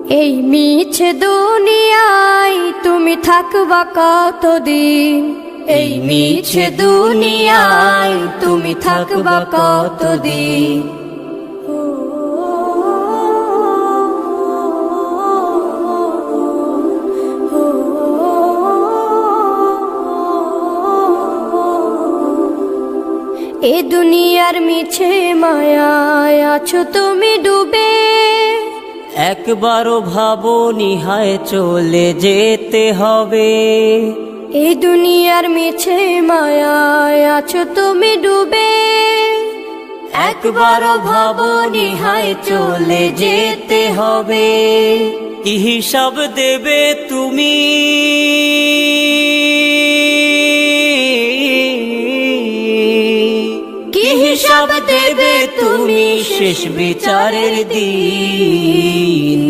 এই মিছে দুনিয়ায় তুমি থাকবা কতদিন, এই মিছে দুনিয়ায় তুমি থাকবা কতদিন। এ দুনিয়ার মিছে মায়ায় আছো তুমি ডুবে, একবারও ভাবনি হায় চলে যেতে হবে। এই দুনিয়ার মিছে মায়ায় আছো তুমি ডুবে, একবারও ভাবনি হায় চলে যেতে হবে। কি হিসাব দেবে তুমি, কি হিসাব দেবে তুমি শেষ বিচারের দিন।